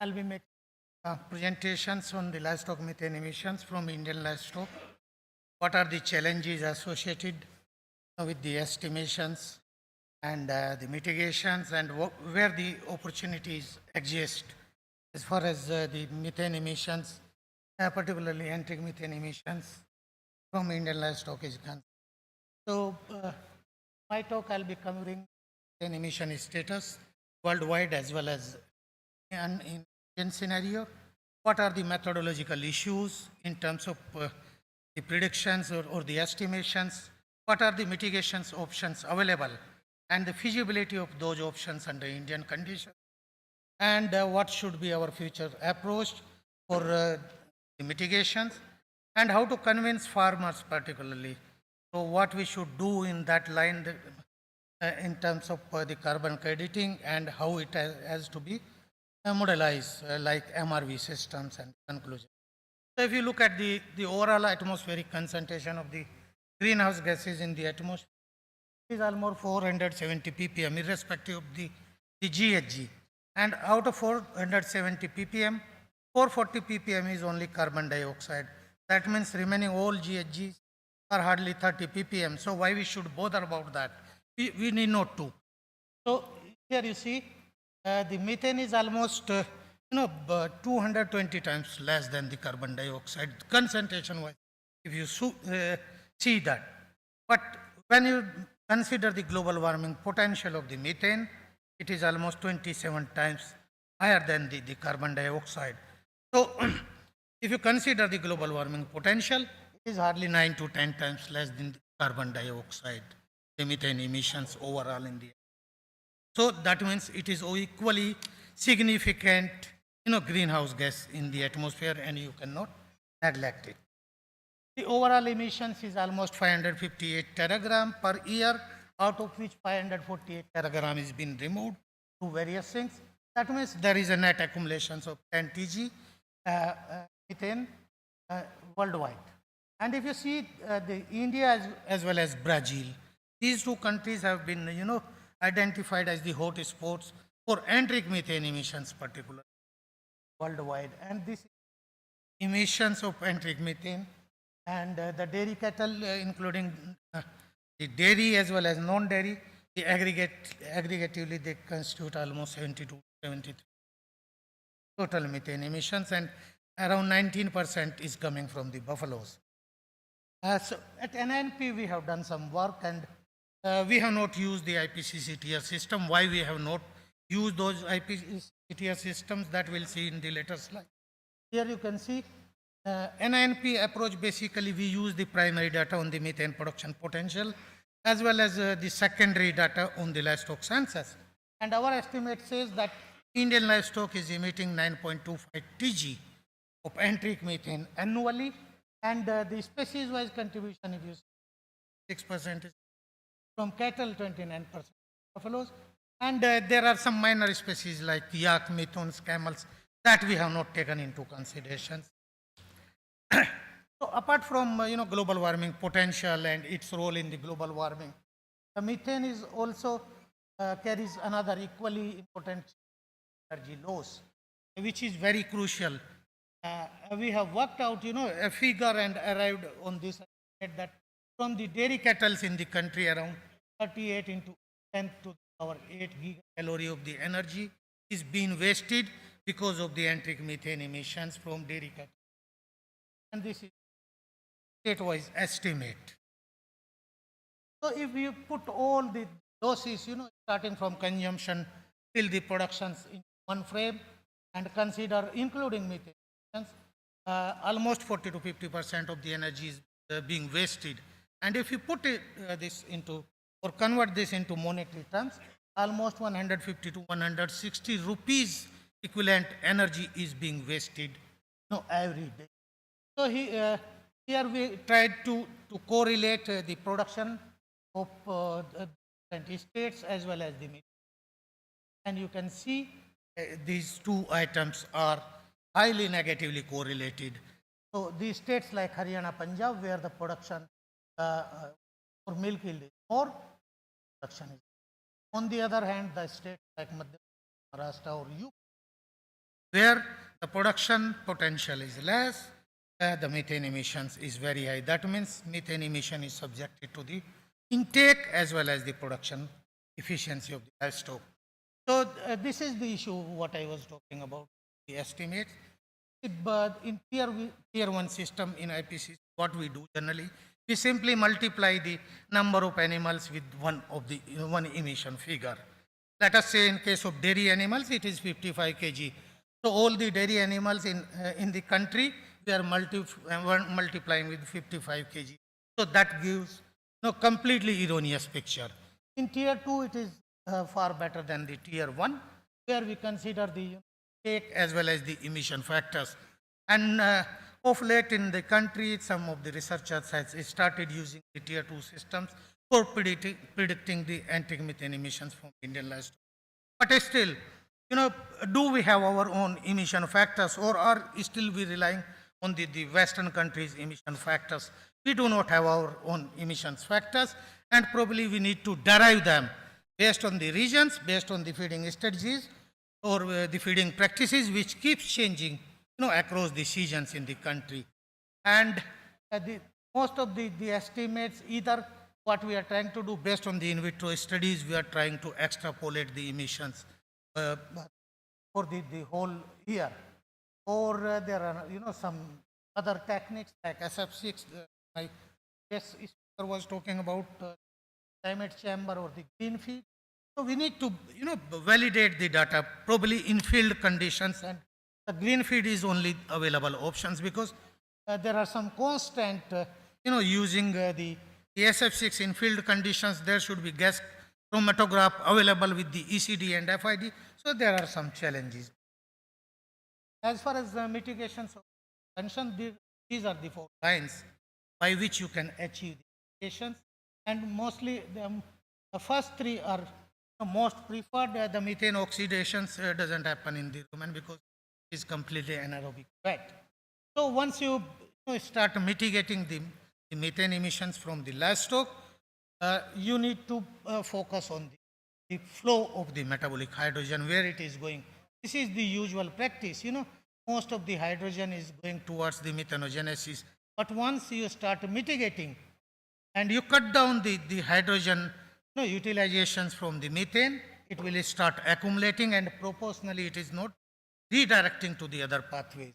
I'll be making presentations on the livestock methane emissions from Indian livestock. What are the challenges associated with the estimations and the mitigations, and where the opportunities exist as far as the methane emissions, particularly enteric methane emissions from Indian livestock is concerned. So, my talk I'll be covering methane emission status worldwide as well as in Indian scenario. What are the methodological issues in terms of the predictions or the estimations? What are the mitigations options available and the feasibility of those options under Indian conditions? And what should be our future approach for the mitigations, and how to convince farmers particularly. So what we should do in that line in terms of the carbon crediting and how it has to be modelized like MRV systems and conclusion. So if you look at the overall atmospheric concentration of the greenhouse gases in the atmosphere, it is almost 470 ppm irrespective of the GHG. And out of 470 ppm, 440 ppm is only carbon dioxide. That means remaining all GHGs are hardly 30 ppm. So why we should bother about that? We need not to. So here you see the methane is almost 220 times less than the carbon dioxide concentration wise, if you see that. But when you consider the global warming potential of the methane, it is almost 27 times higher than the carbon dioxide. So if you consider the global warming potential, it is hardly 9 to 10 times less than the carbon dioxide, the methane emissions overall in the. So that means it is equally significant, greenhouse gas in the atmosphere, and you cannot neglect it. The overall emissions is almost 558 teragram per year, out of which 548 teragram is being removed through various things. That means there is a net accumulation of 10 TG methane worldwide. And if you see the India as well as Brazil, these two countries have been, identified as the hot spots for enteric methane emissions particularly worldwide. And this emissions of enteric methane and the dairy cattle, including the dairy as well as non-dairy, the aggregatively they constitute almost 72 to 73 total methane emissions, and around 19% is coming from the buffaloes. So at NNP we have done some work, and we have not used the IPCC system. Why we have not used those IPCC systems, that we'll see in the later slide. Here you can see NINP approach. Basically, we use the primary data on the methane production potential as well as the secondary data on the livestock census. And our estimate says that Indian livestock is emitting 9.25 TG of enteric methane annually, and the species-wise contribution, if you see, 6% is from cattle, 29% buffaloes, and there are some minor species like yak, methons, camels that we have not taken into consideration. So apart from global warming potential and its role in the global warming, the methane is also carries another equally important energy loss, which is very crucial. We have worked out a figure and arrived on this that from the dairy cattle in the country, around 38 into 10 to the power 8 gigacalorie of the energy is being wasted because of the enteric methane emissions from dairy cattle. And this is state-wise estimate. So if you put all the doses, starting from consumption till the productions in one frame, and consider including methane emissions, almost 40 to 50% of the energy is being wasted. And if you put this into or convert this into monetary terms, almost 150 to 160 rupees equivalent energy is being wasted every day. So here we tried to correlate the production of different states as well as the methane. And you can see these two items are highly negatively correlated. So these states like Haryana, Punjab, where the production for milk yield is more, production is. On the other hand, the states like Madhya Pradesh, Maharashtra or UP, Where the production potential is less, the methane emissions is very high. That means methane emission is subjected to the intake as well as the production efficiency of the livestock. So this is the issue what I was talking about, the estimates. But in tier 1 system in IPC, what we do generally, we simply multiply the number of animals with one emission figure. Let us say in case of dairy animals, it is 55 kg. So all the dairy animals in the country, we are multiplying with 55 kg. So that gives no completely erroneous picture. In tier 2, it is far better than the tier 1, where we consider the take as well as the emission factors. And of late in the country, some of the researchers has started using the tier 2 systems for predicting the anti-methane emissions from Indian livestock. But still, do we have our own emission factors, or are still we relying on the Western countries' emission factors? We do not have our own emissions factors, and probably we need to derive them based on the regions, based on the feeding strategies, or the feeding practices, which keeps changing, across the seasons in the country. And most of the estimates, either what we are trying to do based on the in vitro studies, we are trying to extrapolate the emissions for the whole year. Or there are, some other techniques like SF6. My guest speaker was talking about climate chamber or the green feed. So we need to, validate the data probably in field conditions, and the green feed is only available options because there are some constant, using the SF6 in field conditions. There should be gas chromatograph available with the ECD and FID. So there are some challenges. As far as the mitigations are concerned, these are the 4 lines by which you can achieve the mitigations, and mostly the first 3 are most preferred. The methane oxidations doesn't happen in the rumen because it is completely anaerobic fat. So once you start mitigating the methane emissions from the livestock, you need to focus on the flow of the metabolic hydrogen, where it is going. This is the usual practice. Most of the hydrogen is going towards the methanogenesis. But once you start mitigating and you cut down the hydrogen utilizations from the methane, it will start accumulating, and proportionally it is not redirecting to the other pathways.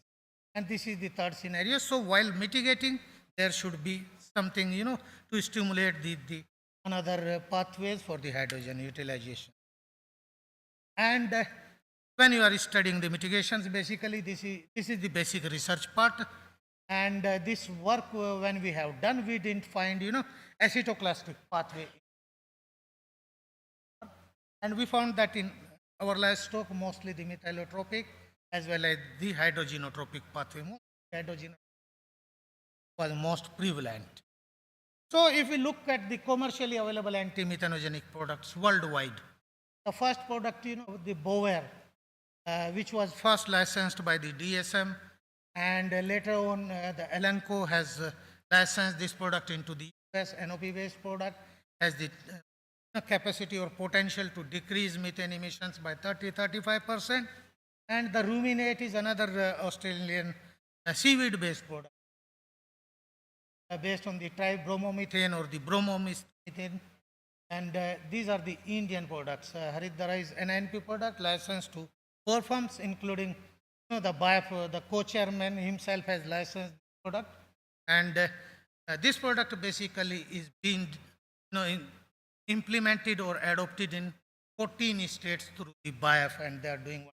And this is the third scenario. So while mitigating, there should be something, to stimulate the another pathways for the hydrogen utilization. And when you are studying the mitigations, basically this is the basic research part. And this work, when we have done, we didn't find, acetoclastic pathway. And we found that in our livestock, mostly the methylotropic as well as the hydrogenotropic pathway. Hydrogen was most prevalent. So if we look at the commercially available anti-methanogenic products worldwide, the first product, the Bower, which was first licensed by the DSM, and later on the Elanco has licensed this product into the US. NOP-based product has the capacity or potential to decrease methane emissions by 30-35%. And the Ruminate is another Australian seaweed-based product based on the tribromomethane or the bromomethane. And these are the Indian products. Haridwar is an NP product licensed to 4 firms, including the BIF, the co-chairman himself has licensed the product. And this product basically is being implemented or adopted in 14 states through the BIF, and they are doing.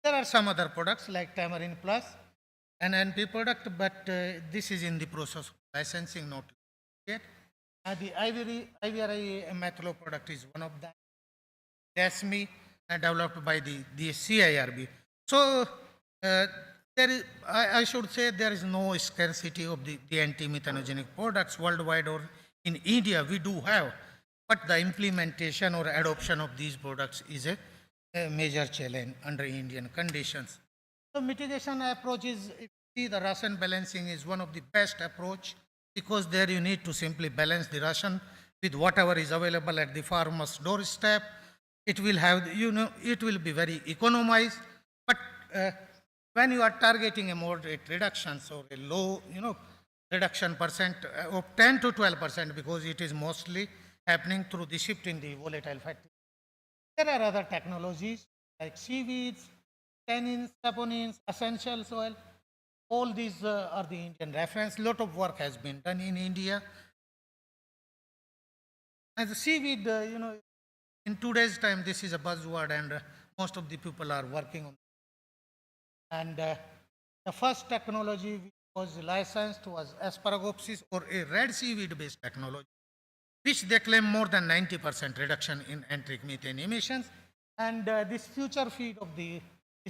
There are some other products like Tamarin Plus, an NP product, but this is in the process of licensing, not yet. The IVRI methyl product is one of them. DASMI, developed by the CIRB. So I should say there is no scarcity of the anti-methanogenic products worldwide, or in India we do have, but the implementation or adoption of these products is a major challenge under Indian conditions. So mitigation approach is, if you see, the ration balancing is one of the best approach, because there you need to simply balance the ration with whatever is available at the farmer's doorstep. It will have, it will be very economized, but when you are targeting a moderate reductions or a low, reduction percent of 10 to 12%, because it is mostly happening through the shift in the volatile fat. There are other technologies like seaweeds, tannins, saponins, essential oil. All these are the Indian reference. Lot of work has been done in India. And the seaweed, in today's time, this is a buzzword, and most of the people are working on it. And the first technology which was licensed was asparagopsis, or a red seaweed based technology, which they claim more than 90% reduction in enteric methane emissions. And this future feed of this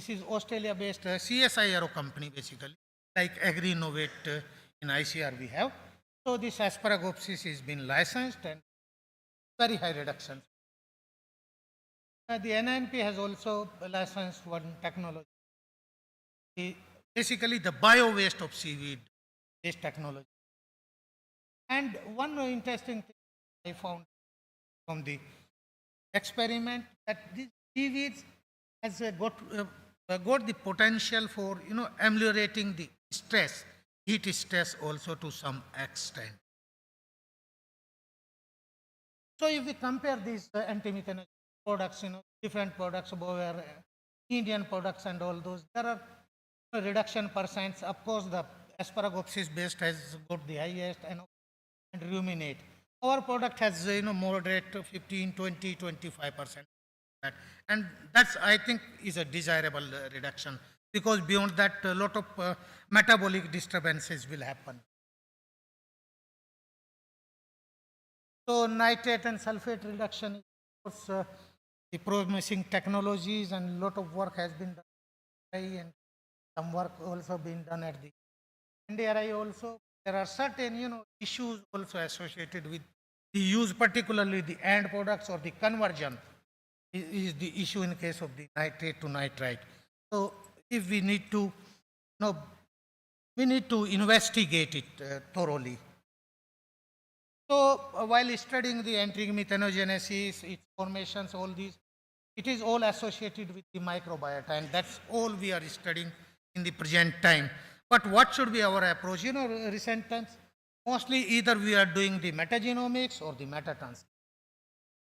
is Australia based CSIRO company basically, like Agri Innovate in ICR we have. So this asparagopsis is been licensed and very high reduction. The NNP has also licensed one technology. Basically the bio waste of seaweed based technology. And one interesting thing I found from the experiment, that these seaweeds has got the potential for ameliorating the stress, heat stress also to some extent. So if we compare these anti-methane products, different products, where Indian products and all those, there are reduction percents. Of course, the asparagopsis based has got the highest, and ruminate. Our product has moderate 15, 20, 25%. And that's, I think, is a desirable reduction, because beyond that a lot of metabolic disturbances will happen. So nitrate and sulfate reduction is, of course, the promising technologies, and a lot of work has been done, and some work also been done at the NDRI also. There are certain issues also associated with the use, particularly the end products, or the conversion is the issue in case of the nitrate to nitrite. So if we need to, we need to investigate it thoroughly. So while studying the enteric methanogenesis, its formations, all these, it is all associated with the microbiota, and that's all we are studying in the present time. But what should be our approach? Recent times, mostly either we are doing the metagenomics or the metatranscriptome.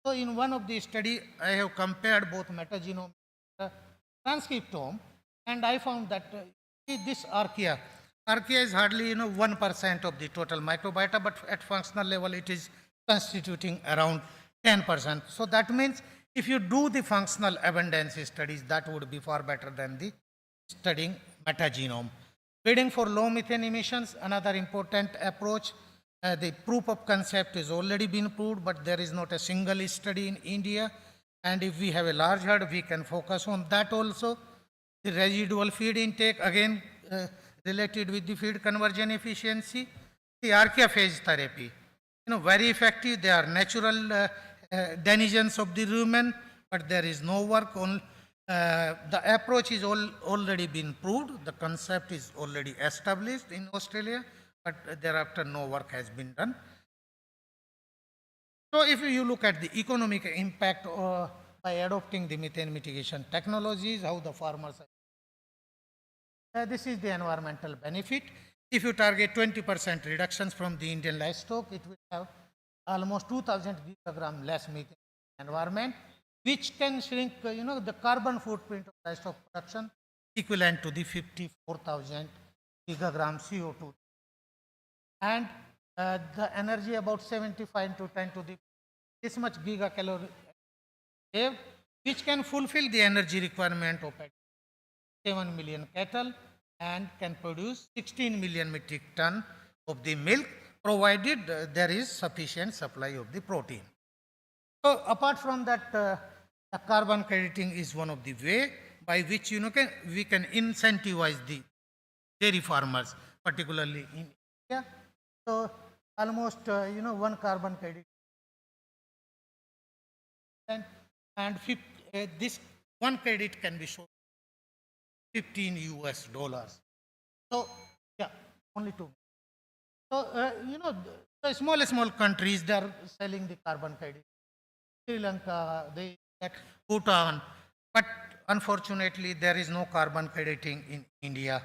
So in one of the study, I have compared both metagenome and transcriptome, and I found that this archaea is hardly 1% of the total microbiota, but at functional level it is constituting around 10%. So that means if you do the functional abundance studies, that would be far better than the studying metagenome. Feeding for low methane emissions, another important approach. The proof of concept is already been proved, but there is not a single study in India. And if we have a large herd, we can focus on that also. The residual feed intake, again related with the feed conversion efficiency. The archaeophage therapy, very effective. They are natural denizens of the rumen, but there is no work on. The approach is already been proved. The concept is already established in Australia, but thereafter no work has been done. So if you look at the economic impact by adopting the methane mitigation technologies, how the farmers are. This is the environmental benefit. If you target 20% reductions from the Indian livestock, it will have almost 2,000 gigagram less methane environment, which can shrink, the carbon footprint of livestock production equivalent to the 54,000 gigagram CO2. And the energy about 75 to 10 to the this much gigacalorie, which can fulfill the energy requirement of 7 million cattle and can produce 16 million metric ton of the milk, provided there is sufficient supply of the protein. So apart from that, the carbon crediting is one of the way by which we can incentivize the dairy farmers, particularly in India. So almost one carbon credit, and this one credit can be shown $15 US. So yeah, only two. So the small countries, they are selling the carbon credit. Sri Lanka, they get Bhutan, but unfortunately, there is no carbon crediting in India.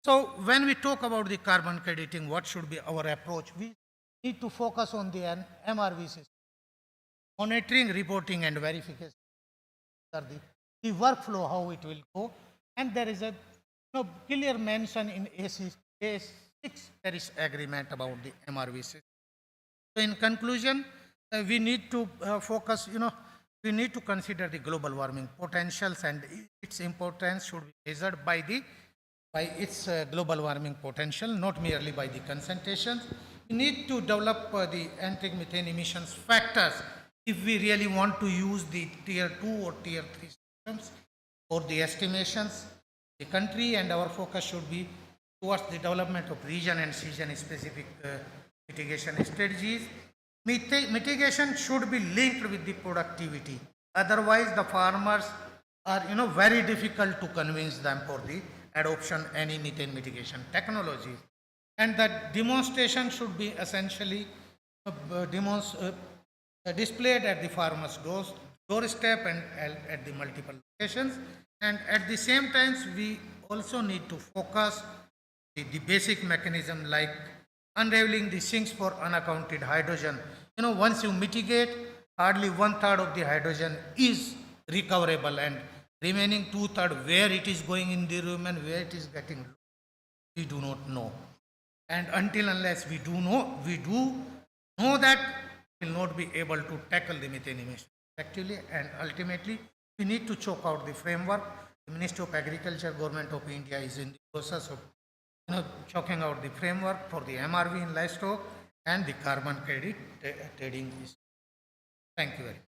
So when we talk about the carbon crediting, what should be our approach? We need to focus on the MRV system. Monitoring, reporting, and verification are the workflow, how it will go. And there is a clear mention in A6 Paris Agreement about the MRV system. So in conclusion, we need to focus, we need to consider the global warming potentials, and its importance should be measured by its global warming potential, not merely by the concentrations. We need to develop the entering methane emissions factors if we really want to use the tier 2 or tier 3 systems for the estimations. The country and our focus should be towards the development of region and season specific mitigation strategies. Mitigation should be linked with the productivity. Otherwise, the farmers are very difficult to convince them for the adoption any methane mitigation technologies. And that demonstration should be essentially displayed at the farmer's doorstep and at the multiple locations. And at the same time, we also need to focus the basic mechanism like unraveling the sinks for unaccounted hydrogen. Once you mitigate, hardly 1/3 of the hydrogen is recoverable, and remaining 2/3 where it is going in the room and where it is getting, we do not know. And until unless we do know that, we will not be able to tackle the methane emissions effectively. And ultimately, we need to chalk out the framework. The Ministry of Agriculture, Government of India is in the process of chalking out the framework for the MRV in livestock and the carbon credit trading. Thank you very much.